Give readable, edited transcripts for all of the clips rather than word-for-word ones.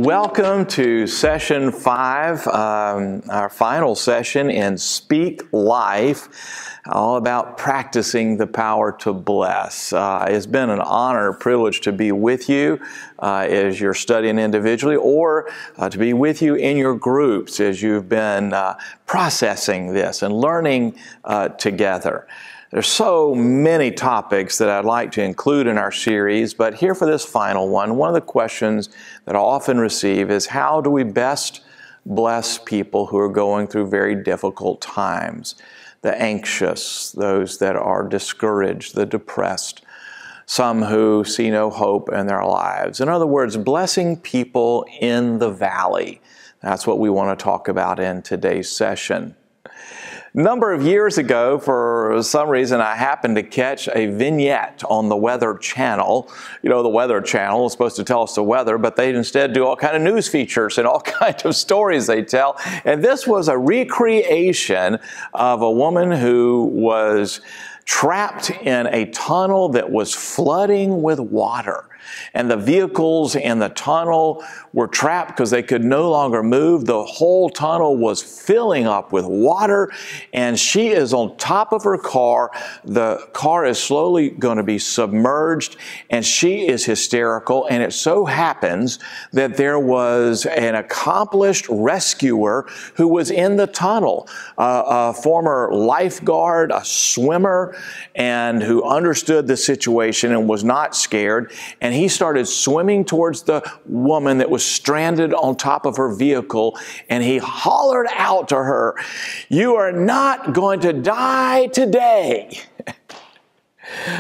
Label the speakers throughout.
Speaker 1: Welcome to session 5, our final session in Speak Life, all about practicing the power to bless. It's been an honor, privilege to be with you as you're studying individually, or to be with you in your groups as you've been processing this and learning together. There's so many topics that I'd like to include in our series, but here for this final one of the questions that I often receive is, how do we best bless people who are going through very difficult times? The anxious, those that are discouraged, the depressed, some who see no hope in their lives. In other words, blessing people in the valley. That's what we want to talk about in today's session. A number of years ago, for some reason, I happened to catch a vignette on the Weather Channel. You know, the Weather Channel is supposed to tell us the weather, but they instead do all kind of news features and all kinds of stories they tell. And this was a recreation of a woman who was trapped in a tunnel that was flooding with water. And the vehicles in the tunnel were trapped because they could no longer move. The whole tunnel was filling up with water, and she is on top of her car. The car is slowly going to be submerged, and she is hysterical. And it so happens that there was an accomplished rescuer who was in the tunnel, a former lifeguard, a swimmer, and who understood the situation and was not scared. And he started swimming towards the woman that was stranded on top of her vehicle, and he hollered out to her, "You are not going to die today."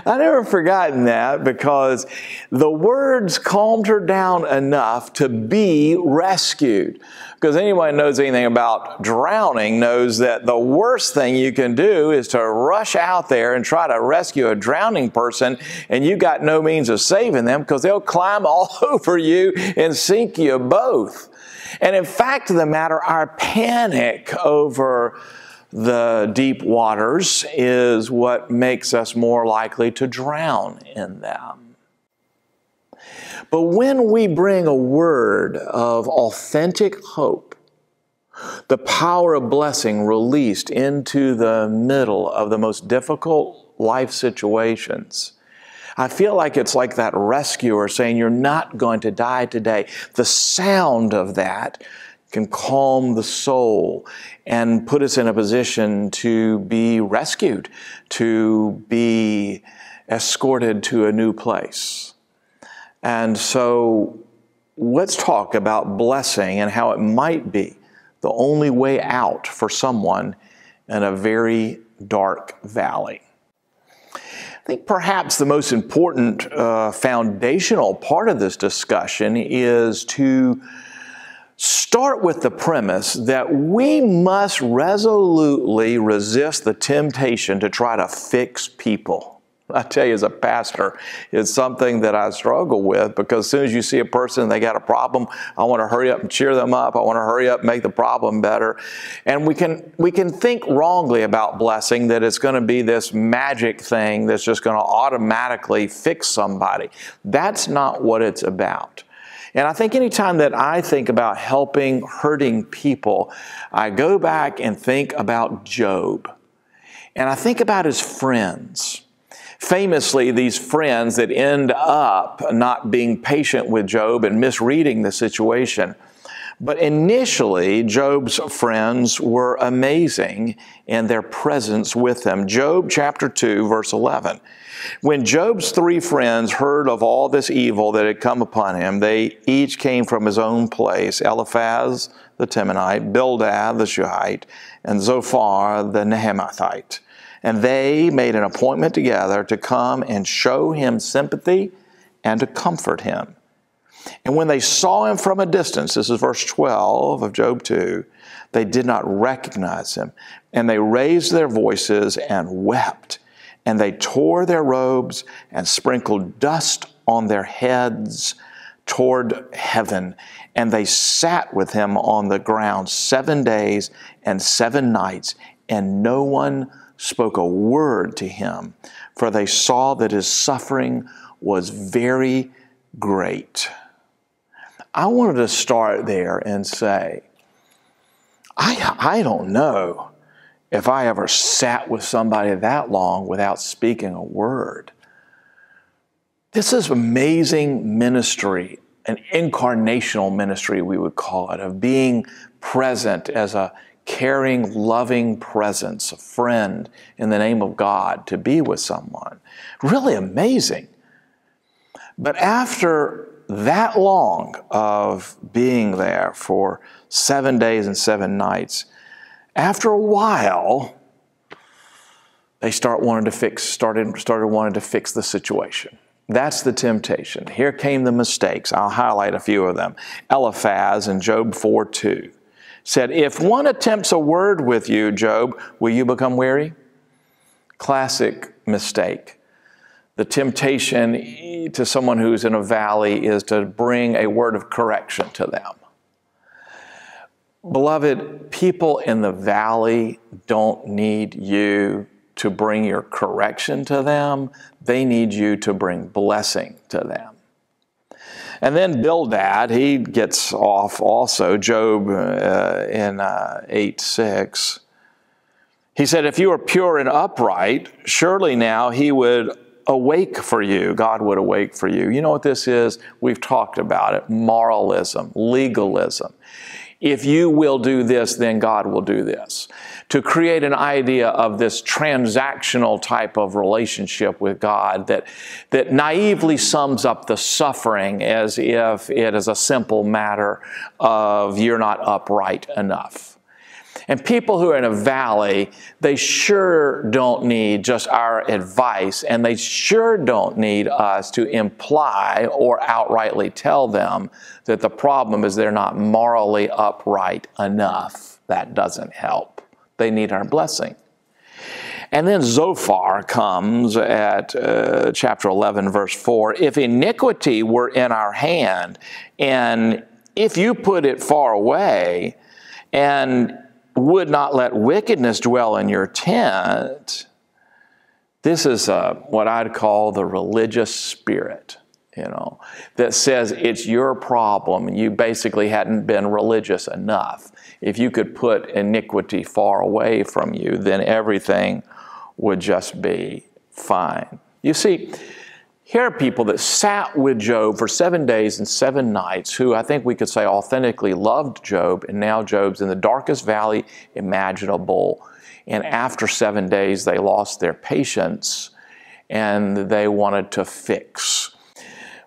Speaker 1: I never forgotten that, because the words calmed her down enough to be rescued. Because anyone who knows anything about drowning knows that the worst thing you can do is to rush out there and try to rescue a drowning person, and you got no means of saving them, because they'll climb all over you and sink you both. And in fact of the matter, our panic over the deep waters is what makes us more likely to drown in them. But when we bring a word of authentic hope, the power of blessing released into the middle of the most difficult life situations, I feel like it's like that rescuer saying, "You're not going to die today." The sound of that can calm the soul and put us in a position to be rescued, to be escorted to a new place. And so let's talk about blessing and how it might be the only way out for someone in a very dark valley. I think perhaps the most important foundational part of this discussion is to start with the premise that we must resolutely resist the temptation to try to fix people. I tell you, as a pastor, it's something that I struggle with, because as soon as you see a person and they got a problem, I want to hurry up and cheer them up. I want to hurry up and make the problem better. And we can think wrongly about blessing, that it's going to be this magic thing that's just going to automatically fix somebody. That's not what it's about. And I think anytime that I think about helping hurting people, I go back and think about Job. And I think about his friends. Famously, these friends that end up not being patient with Job and misreading the situation. But initially, Job's friends were amazing in their presence with him. Job chapter 2, verse 11. When Job's 3 friends heard of all this evil that had come upon him, they each came from his own place: Eliphaz the Temanite, Bildad the Shuhite, and Zophar the Naamathite. And they made an appointment together to come and show him sympathy and to comfort him. And when they saw him from a distance, this is verse 12 of Job 2, they did not recognize him. And they raised their voices and wept. And they tore their robes and sprinkled dust on their heads toward heaven. And they sat with him on the ground 7 days and 7 nights, and no one spoke a word to him, for they saw that his suffering was very great. I wanted to start there and say, I don't know if I ever sat with somebody that long without speaking a word. This is amazing ministry, an incarnational ministry, we would call it, of being present as a caring, loving presence, a friend in the name of God, to be with someone. Really amazing. But after that long of being there for 7 days and 7 nights, after a while, they started wanting to fix the situation. That's the temptation. Here came the mistakes. I'll highlight a few of them. Eliphaz in Job 4:2 said, "If one attempts a word with you, Job, will you become weary?" Classic mistake. The temptation to someone who's in a valley is to bring a word of correction to them. Beloved, people in the valley don't need you to bring your correction to them. They need you to bring blessing to them. And then Bildad, he gets off also, Job in 8:6. He said, "If you are pure and upright, surely now he would awake for you." God would awake for you. You know what this is? We've talked about it. Moralism, legalism. If you will do this, then God will do this. To create an idea of this transactional type of relationship with God that naively sums up the suffering as if it is a simple matter of you're not upright enough. And people who are in a valley, they sure don't need just our advice, and they sure don't need us to imply or outrightly tell them that the problem is they're not morally upright enough. That doesn't help. They need our blessing. And then Zophar comes at chapter 11, verse 4. "If iniquity were in our hand, and if you put it far away, and would not let wickedness dwell in your tent." This is what I'd call the religious spirit, that says it's your problem and you basically hadn't been religious enough. If you could put iniquity far away from you, then everything would just be fine. You see, here are people that sat with Job for 7 days and 7 nights who I think we could say authentically loved Job, and now Job's in the darkest valley imaginable. And after 7 days, they lost their patience and they wanted to fix.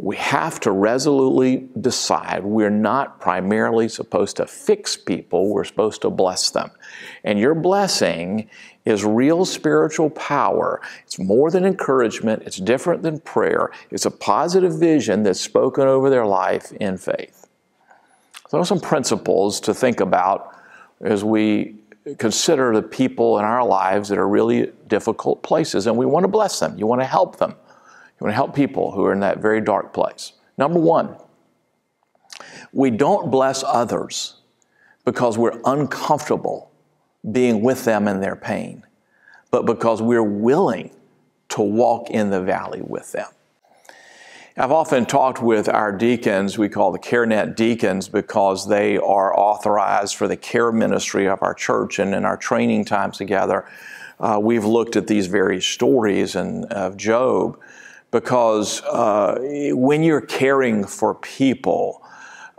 Speaker 1: We have to resolutely decide we're not primarily supposed to fix people, we're supposed to bless them. And your blessing is real spiritual power. It's more than encouragement. It's different than prayer. It's a positive vision that's spoken over their life in faith. So there are some principles to think about as we consider the people in our lives that are really difficult places, and we want to bless them. You want to help them. You want to help people who are in that very dark place. Number one, we don't bless others because we're uncomfortable being with them in their pain, but because we're willing to walk in the valley with them. I've often talked with our deacons, we call the CareNet deacons, because they are authorized for the care ministry of our church, and in our training time together, we've looked at these very stories of Job, because when you're caring for people,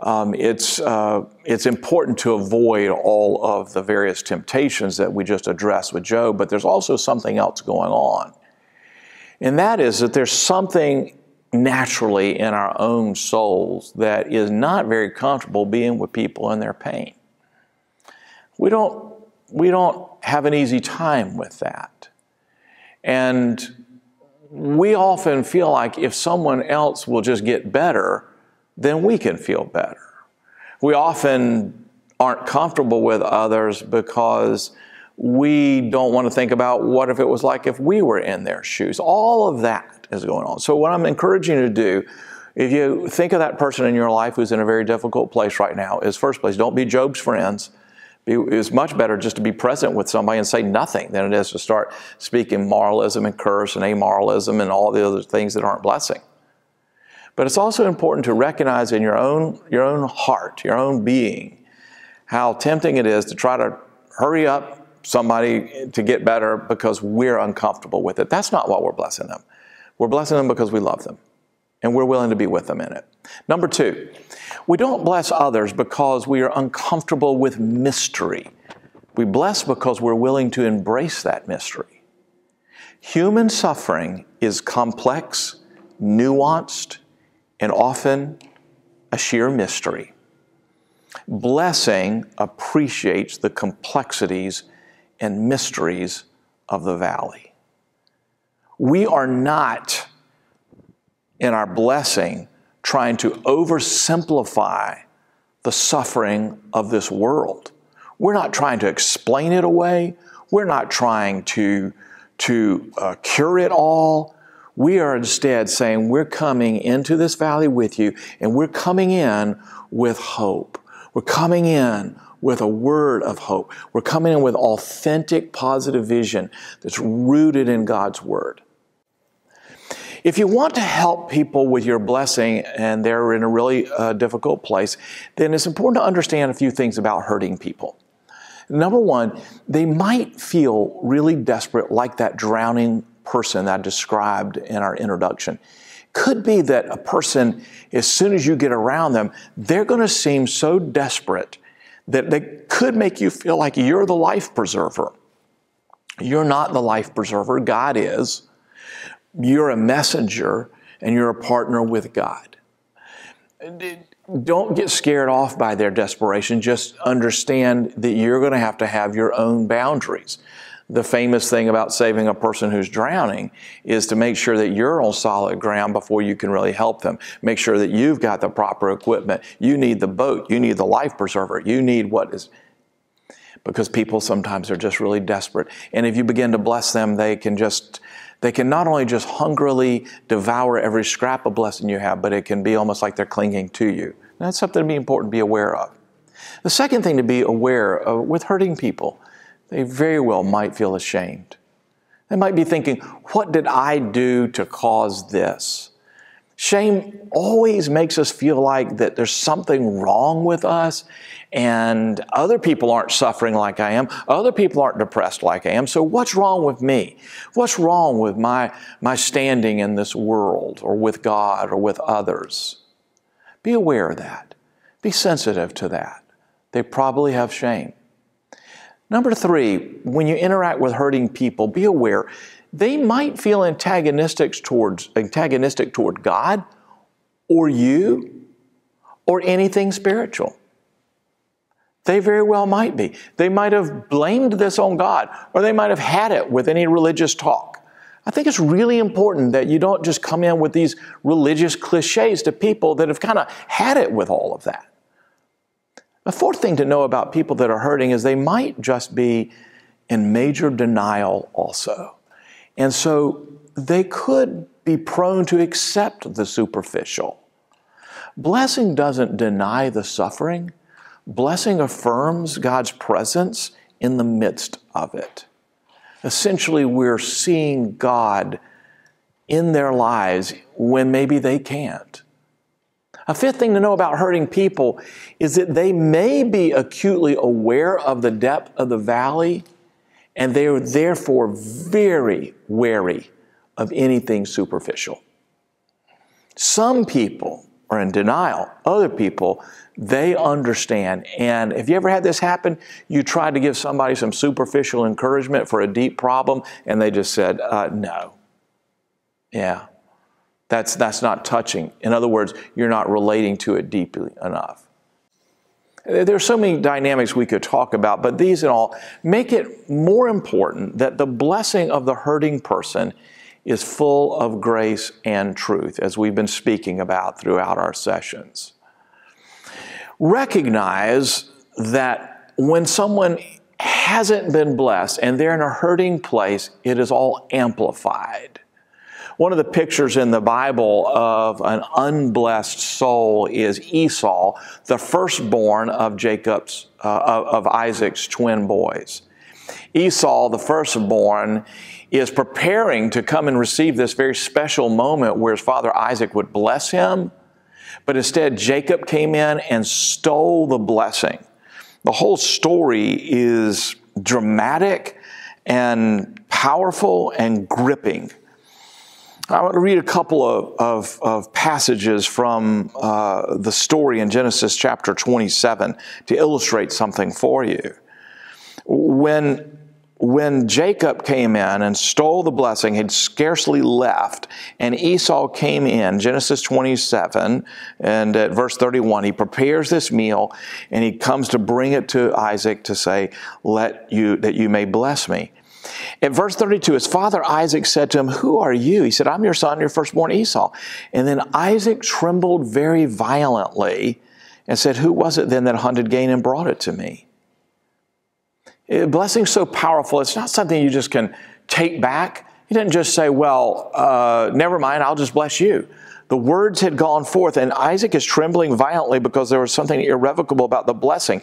Speaker 1: it's important to avoid all of the various temptations that we just addressed with Job, but there's also something else going on. And that is that there's something naturally in our own souls that is not very comfortable being with people in their pain. We don't have an easy time with that. And we often feel like if someone else will just get better, then we can feel better. We often aren't comfortable with others because we don't want to think about what if it was like if we were in their shoes. All of that is going on. So what I'm encouraging you to do, if you think of that person in your life who's in a very difficult place right now, is first place, don't be Job's friends. It's much better just to be present with somebody and say nothing than it is to start speaking moralism and curse and amoralism and all the other things that aren't blessing. But it's also important to recognize in your own heart, your own being, how tempting it is to try to hurry up somebody to get better because we're uncomfortable with it. That's not what we're blessing them. We're blessing them because we love them, and we're willing to be with them in it. Number two, we don't bless others because we are uncomfortable with mystery. We bless because we're willing to embrace that mystery. Human suffering is complex, nuanced, and often a sheer mystery. Blessing appreciates the complexities and mysteries of the valley. We are not, in our blessing, trying to oversimplify the suffering of this world. We're not trying to explain it away. We're not trying to cure it all. We are instead saying we're coming into this valley with you, and we're coming in with hope. We're coming in with a word of hope. We're coming in with authentic, positive vision that's rooted in God's word. If you want to help people with your blessing and they're in a really difficult place, then it's important to understand a few things about hurting people. Number one, they might feel really desperate, like that drowning person that I described in our introduction. Could be that a person, as soon as you get around them, they're going to seem so desperate that they could make you feel like you're the life preserver. You're not the life preserver. God is. You're a messenger, and you're a partner with God. Don't get scared off by their desperation. Just understand that you're going to have your own boundaries. The famous thing about saving a person who's drowning is to make sure that you're on solid ground before you can really help them. Make sure that you've got the proper equipment. You need the boat. You need the life preserver. You need what is... Because people sometimes are just really desperate. And if you begin to bless them, they can not only just hungrily devour every scrap of blessing you have, but it can be almost like they're clinging to you. And that's something to be important to be aware of. The second thing to be aware of with hurting people, they very well might feel ashamed. They might be thinking, what did I do to cause this? Shame always makes us feel like that there's something wrong with us, and other people aren't suffering like I am. Other people aren't depressed like I am. So what's wrong with me? What's wrong with my standing in this world, or with God, or with others? Be aware of that. Be sensitive to that. They probably have shame. Number three, when you interact with hurting people, be aware they might feel antagonistic toward God, or you, or anything spiritual. They very well might be. They might have blamed this on God, or they might have had it with any religious talk. I think it's really important that you don't just come in with these religious cliches to people that have kind of had it with all of that. The fourth thing to know about people that are hurting is they might just be in major denial also. And so they could be prone to accept the superficial. Blessing doesn't deny the suffering. Blessing affirms God's presence in the midst of it. Essentially, we're seeing God in their lives when maybe they can't. A fifth thing to know about hurting people is that they may be acutely aware of the depth of the valley, and they are therefore very wary of anything superficial. Some people are in denial. Other people, they understand. And if you ever had this happen, you tried to give somebody some superficial encouragement for a deep problem, and they just said, no. Yeah. That's not touching. In other words, you're not relating to it deeply enough. There are so many dynamics we could talk about, but these and all make it more important that the blessing of the hurting person is full of grace and truth, as we've been speaking about throughout our sessions. Recognize that when someone hasn't been blessed and they're in a hurting place, it is all amplified. One of the pictures in the Bible of an unblessed soul is Esau, the firstborn of Isaac's twin boys. Esau, the firstborn, is preparing to come and receive this very special moment where his father Isaac would bless him, but instead Jacob came in and stole the blessing. The whole story is dramatic and powerful and gripping. I want to read a couple of passages from the story in Genesis chapter 27 to illustrate something for you. When Jacob came in and stole the blessing, he'd scarcely left, and Esau came in, Genesis 27, and at verse 31, he prepares this meal, and he comes to bring it to Isaac to say, that you may bless me. At verse 32, his father Isaac said to him, "Who are you?" He said, "I'm your son, your firstborn Esau." And then Isaac trembled very violently and said, "Who was it then that hunted game and brought it to me?" Blessing's so powerful, it's not something you just can take back. He didn't just say, well, never mind, I'll just bless you. The words had gone forth, and Isaac is trembling violently because there was something irrevocable about the blessing.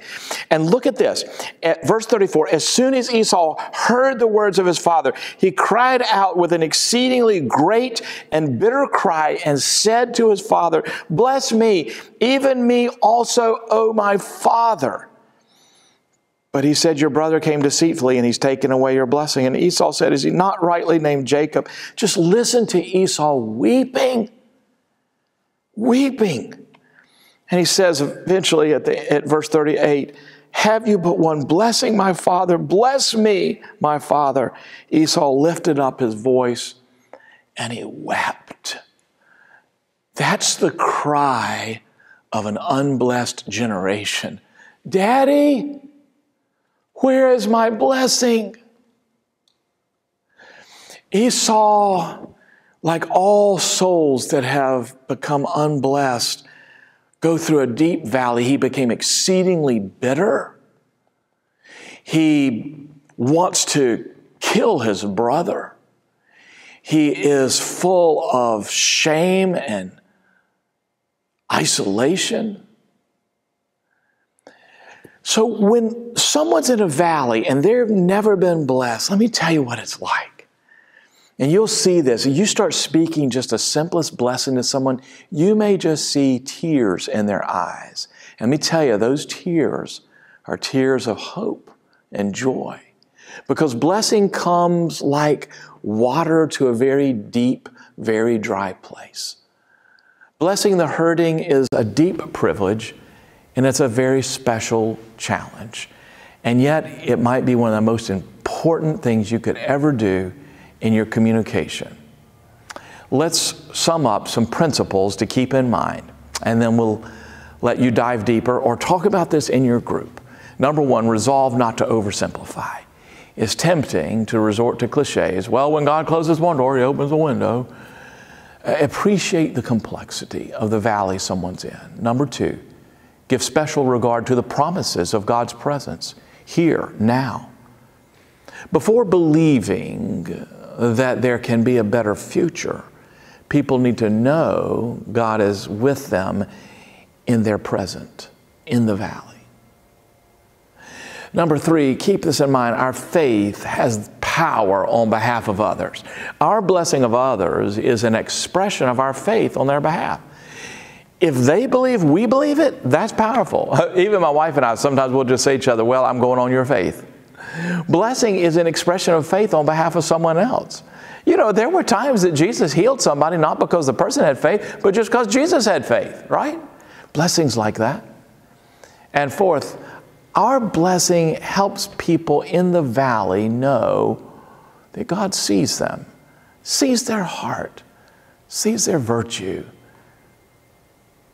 Speaker 1: And look at this. At verse 34, as soon as Esau heard the words of his father, he cried out with an exceedingly great and bitter cry and said to his father, "Bless me, even me also, O my father." But he said, "Your brother came deceitfully, and he's taken away your blessing." And Esau said, "Is he not rightly named Jacob?" Just listen to Esau weeping. Weeping. And he says eventually at verse 38, "Have you but one blessing, my father? Bless me, my father." Esau lifted up his voice and he wept. That's the cry of an unblessed generation. "Daddy, where is my blessing?" Esau, like all souls that have become unblessed, go through a deep valley. He became exceedingly bitter. He wants to kill his brother. He is full of shame and isolation. So when someone's in a valley and they've never been blessed, let me tell you what it's like. And you'll see this. You start speaking just the simplest blessing to someone, you may just see tears in their eyes. And let me tell you, those tears are tears of hope and joy. Because blessing comes like water to a very deep, very dry place. Blessing the hurting is a deep privilege, and it's a very special challenge. And yet, it might be one of the most important things you could ever do in your communication. Let's sum up some principles to keep in mind, and then we'll let you dive deeper or talk about this in your group. Number one, resolve not to oversimplify. It's tempting to resort to cliches. Well, when God closes one door, He opens a window. Appreciate the complexity of the valley someone's in. Number two, give special regard to the promises of God's presence here, now. Before believing that there can be a better future, people need to know God is with them in their present, in the valley. Number three, keep this in mind, our faith has power on behalf of others. Our blessing of others is an expression of our faith on their behalf. If they believe we believe it, that's powerful. Even my wife and I, sometimes we'll just say to each other, well, I'm going on your faith. Blessing is an expression of faith on behalf of someone else. You know, there were times that Jesus healed somebody not because the person had faith, but just because Jesus had faith, right? Blessings like that. And fourth, our blessing helps people in the valley know that God sees them, sees their heart, sees their virtue,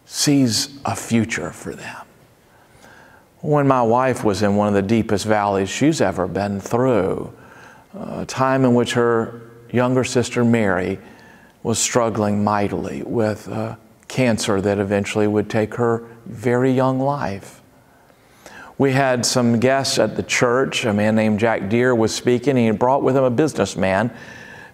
Speaker 1: sees a future for them. When my wife was in one of the deepest valleys she's ever been through, a time in which her younger sister Mary was struggling mightily with cancer that eventually would take her very young life. We had some guests at the church. A man named Jack Deere was speaking, and he brought with him a businessman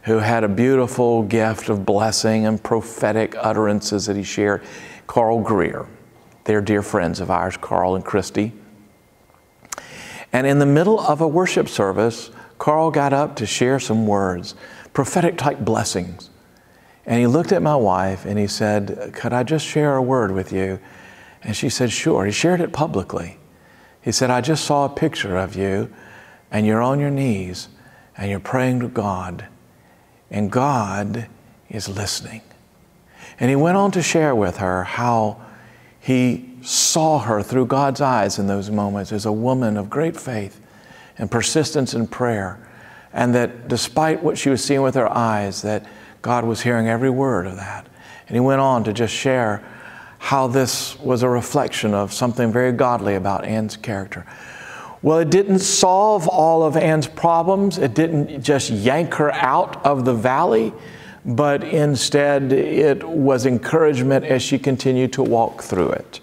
Speaker 1: who had a beautiful gift of blessing and prophetic utterances that he shared. Carl Greer. They're dear friends of ours, Carl and Christy. And in the middle of a worship service, Carl got up to share some words, prophetic type blessings. And he looked at my wife and he said, "Could I just share a word with you?" And she said, "Sure." He shared it publicly. He said, "I just saw a picture of you and you're on your knees and you're praying to God and God is listening." And he went on to share with her how he saw her through God's eyes in those moments as a woman of great faith and persistence in prayer, and that despite what she was seeing with her eyes, that God was hearing every word of that. And he went on to just share how this was a reflection of something very godly about Ann's character. Well, it didn't solve all of Ann's problems. It didn't just yank her out of the valley, but instead it was encouragement as she continued to walk through it.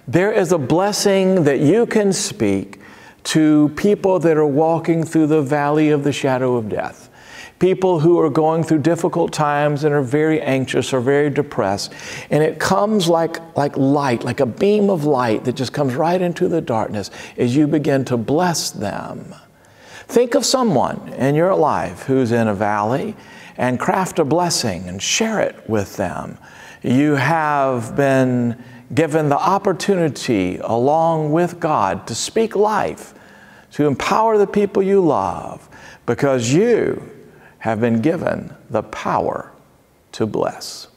Speaker 1: There is a blessing that you can speak to people that are walking through the valley of the shadow of death. People who are going through difficult times and are very anxious or very depressed. And it comes like light, like a beam of light that just comes right into the darkness as you begin to bless them. Think of someone in your life who's in a valley and craft a blessing and share it with them. You have been given the opportunity along with God to speak life, to empower the people you love, because you have been given the power to bless.